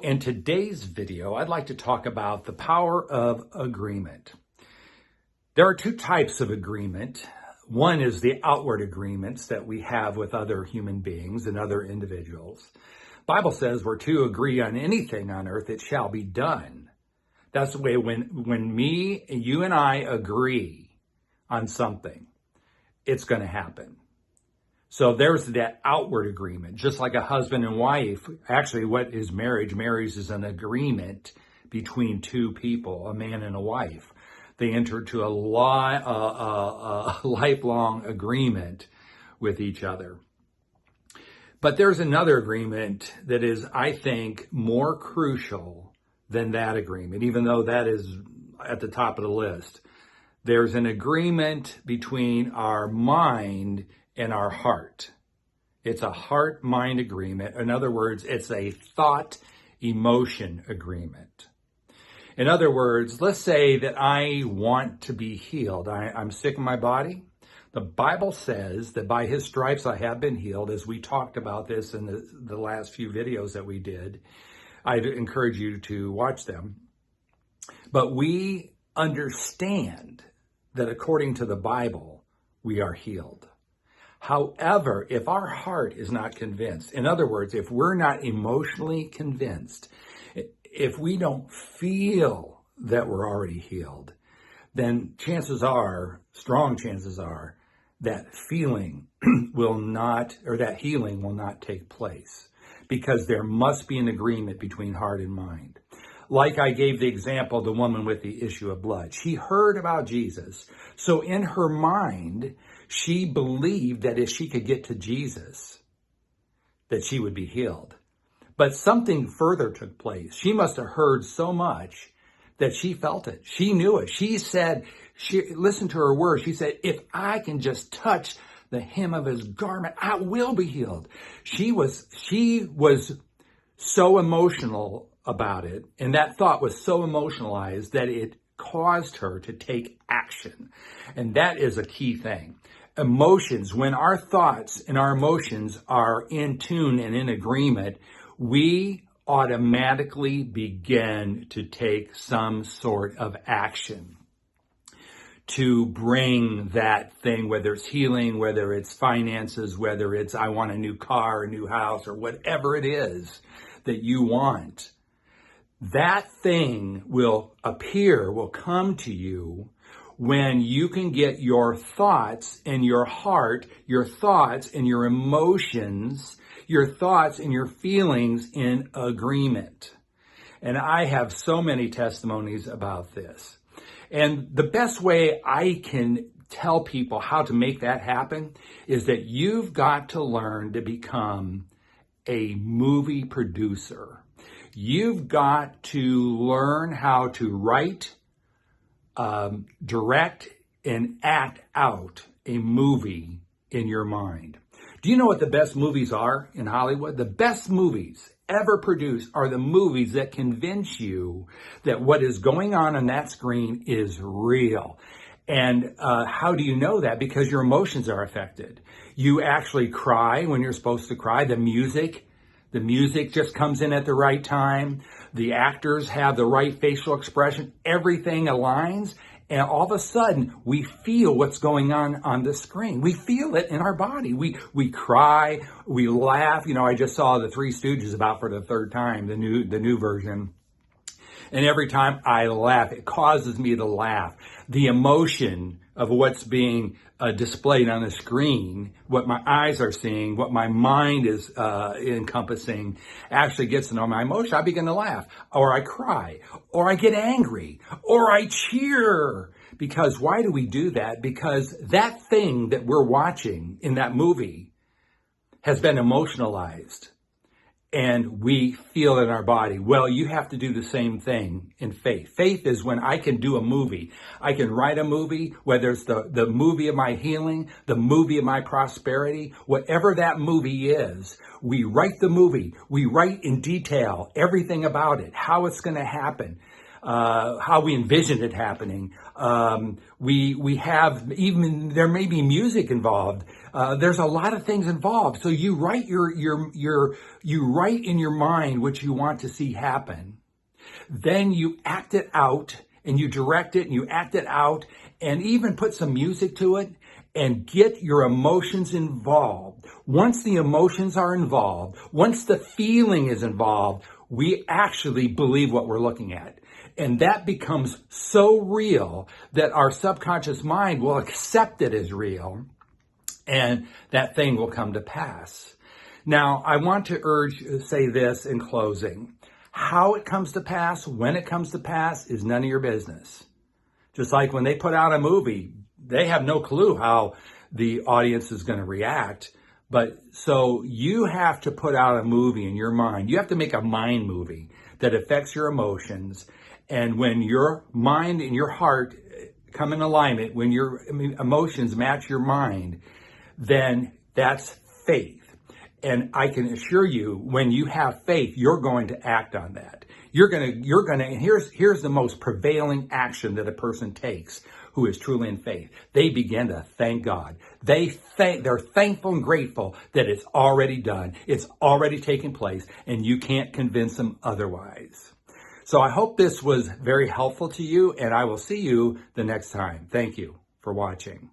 In today's video, I'd like to talk about the power of agreement. There are two types of agreement. One is the outward agreements that we have with other human beings and other individuals. The Bible says we're to agree on anything on earth, it shall be done. That's the way when you and I agree on something, it's going to happen. So there's that outward agreement, just like a husband and wife. Actually, what is marriage? Marriage is an agreement between two people, a man and a wife. They enter into a lifelong agreement with each other. But there's another agreement that is, I think, more crucial than that agreement, even though that is at the top of the list. There's an agreement between our mind and our heart. It's a heart-mind agreement. In other words, it's a thought-emotion agreement. In other words, let's say that I want to be healed. I'm sick in my body. The Bible says that by his stripes I have been healed, as we talked about this in the last few videos that we did. I'd encourage you to watch them. But we understand that according to the Bible, we are healed. However, if our heart is not convinced, in other words, if we're not emotionally convinced, if we don't feel that we're already healed, then chances are, strong chances are, that feeling will not, or that healing will not take place, because there must be an agreement between heart and mind. Like I gave the example, the woman with the issue of blood. She heard about Jesus. So in her mind, she believed that if she could get to Jesus, that she would be healed. But something further took place. She must have heard so much that she felt it. She knew it. She said, listened to her words. She said, if I can just touch the hem of his garment, I will be healed. She was so emotional about it, and that thought was so emotionalized that it caused her to take action. And that is a key thing. Emotions, when our thoughts and our emotions are in tune and in agreement, we automatically begin to take some sort of action to bring that thing, whether it's healing, whether it's finances, whether it's I want a new car, a new house, or whatever it is that you want. That thing will appear, will come to you when you can get your thoughts and your heart, your thoughts and your emotions, your thoughts and your feelings in agreement. And I have so many testimonies about this. And the best way I can tell people how to make that happen is that you've got to learn to become a movie producer. You've got to learn how to write, direct, and act out a movie in your mind. Do you know what the best movies are in Hollywood? The best movies ever produced are the movies that convince you that what is going on that screen is real. And how do you know that? Because your emotions are affected. You actually cry when you're supposed to cry. The music just comes in at the right time. The actors have the right facial expression. Everything aligns. And all of a sudden, we feel what's going on the screen. We feel it in our body. We cry, we laugh. You know, I just saw the Three Stooges about for the third time, the new version. And every time I laugh, it causes me to laugh. The emotion of what's being displayed on the screen, what my eyes are seeing, what my mind is encompassing, actually gets to know my emotion. I begin to laugh, or I cry, or I get angry, or I cheer. Because why do we do that? Because that thing that we're watching in that movie has been emotionalized. And we feel it in our body. Well, you have to do the same thing in faith. Faith is when I can do a movie. I can write a movie, whether it's the movie of my healing, the movie of my prosperity, whatever that movie is, we write the movie. We write in detail everything about it, how it's going to happen. how we envision it happening. We have even, there may be music involved. There's a lot of things involved. So you write you write in your mind what you want to see happen. Then you act it out, and you direct it and you act it out, and even put some music to it and get your emotions involved. Once the emotions are involved, once the feeling is involved, we actually believe what we're looking at. And that becomes so real that our subconscious mind will accept it as real, and that thing will come to pass. Now, I want to say this in closing. How it comes to pass, when it comes to pass, is none of your business. Just like when they put out a movie, they have no clue how the audience is going to react. But so you have to put out a movie in your mind. You have to make a mind movie that affects your emotions. And when your mind and your heart come in alignment, when your emotions match your mind, then that's faith. And I can assure you, when you have faith, you're going to act on that. And here's the most prevailing action that a person takes who is truly in faith. They begin to thank God. They're thankful and grateful that it's already done. It's already taken place, and you can't convince them otherwise. So I hope this was very helpful to you, and I will see you the next time. Thank you for watching.